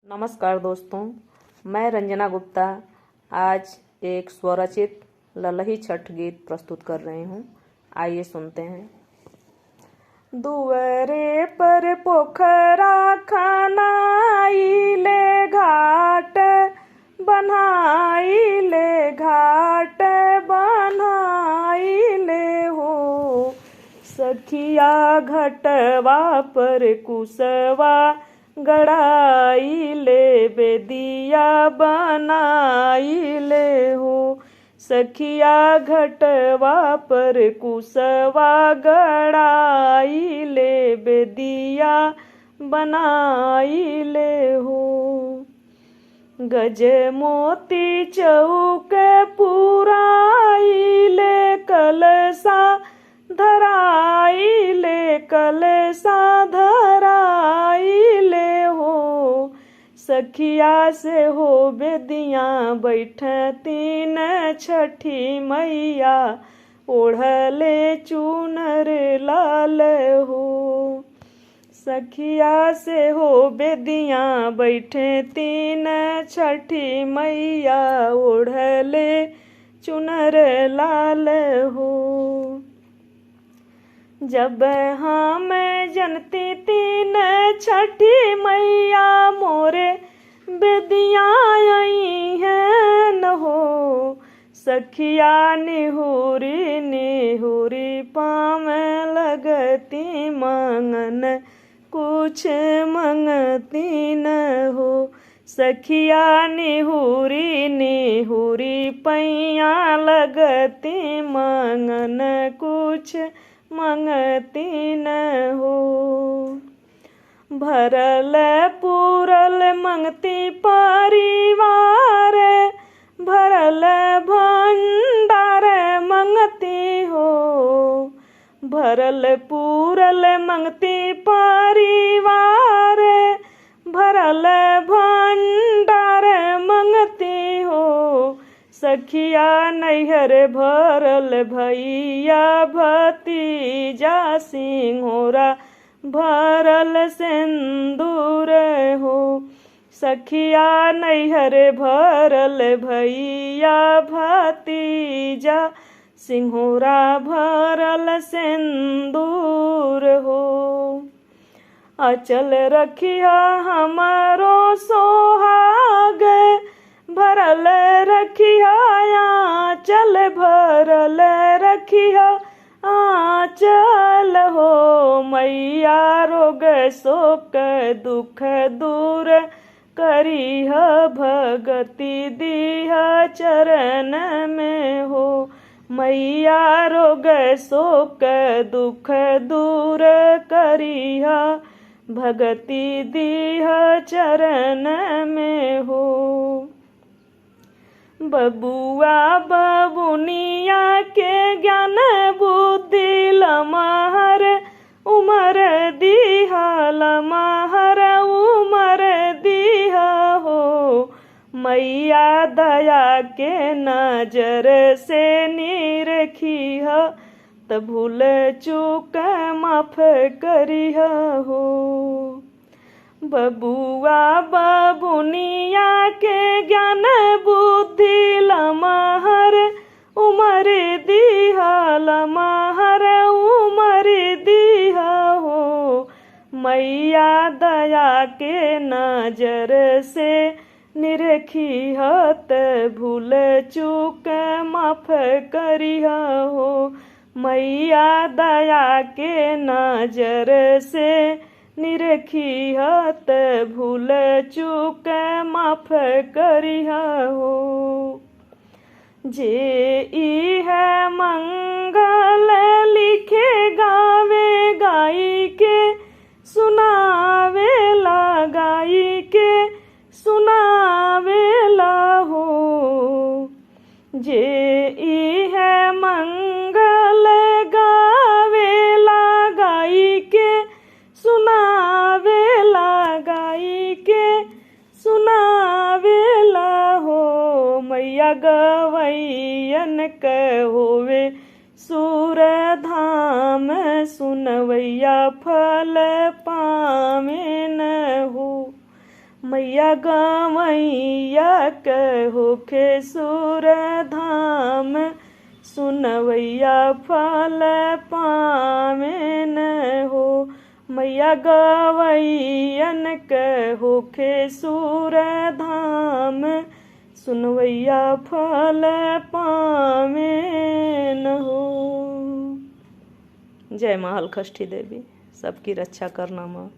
नमस्कार दोस्तों, मैं रंजना गुप्ता आज एक स्वरचित ललही छठ गीत प्रस्तुत कर रही हूँ। आइए सुनते हैं। दुअरे पर पोखरा खनाइले घाट बनाइले घाट बनाइले हो, सखिया घटवा पर कुसवा गड़ाइले बेदिया बनाइले हो, सखिया घटवा पर कुसवा गड़ाइले बेदिया बनाइले हो। गज मोती चौक पुराइले कलसा धराइले कलसा धराइले हो, सखिया से हो बेदियाँ बैठतीन छठी मैया ओढ़ले चुनर लाल हो, सखिया से हो बेदियाँ बैठे तीन छठी मैया ओढ़ले चुनर लाल हो। जब हम जनती तीन छठी मैया मोरे बेदियाँ आई हैं न हो, सखिया निहुरी निहुरी पाँव लगती मंगन कुछ मंगती न हो, सखिया निहुरी निहुरी पैया लगती मंगन कुछ मंगती न हो। भरल पूरल मंगती परिवार भरल भंडार मंगती हो, भरल पूरल मंगती परिवार भरल भंडार मंगती हो, सखिया नैहर भरल भैया भतीजा सिंहोरा भरल सिंदूर हो, सखिया नैहर भरल भैया भतीजा सिंहोरा भरल सिंदूर हो। अचल रखिया हमारो सोहाग भरल रखिया आंचल भरल रखिया आंचल हो, मैया रोग शोक दुख दूर करिह भगति दीह चरण में हो, मैया रोग शोक दुख दूर करिह भगति दीह चरण में हो। बबुआ बबुनिया के ज्ञान बुद्धि लमहर उमर दीहा लमहर उमर दीहा हो, मैया दया के नजर से निरखिह त भूल चूक माफ करिह हो। बबुआ बबुनिया के ज्ञान बुद्धि लमहर उमर दीहा लमहर उमर दीहा हो, मैया दया के नजर से निरखिह त भूल चूक माफ करिह हो, मैया दया के नजर से निरखिह त भूल चूक माफ करिह हो। जे इह मंगल लिखे गावे गाई के सुनावे ला गाई के सुनावे ला हो, जे इह मंगल गावे ला गाई के सुनावे ला गाई के सुनावे ला हो, मैया गवैयन क होवे सूर धाम सुनवैया फल पावे न हो, मैया गवैया के होखे सुर धाम सुनवैया फल पावेन हो। मैया गवैयन के होखे सुर धाम सुनवैया फल पावेन हो। जय माँ हलखष्ठी देवी, सबकी रक्षा करना माँ।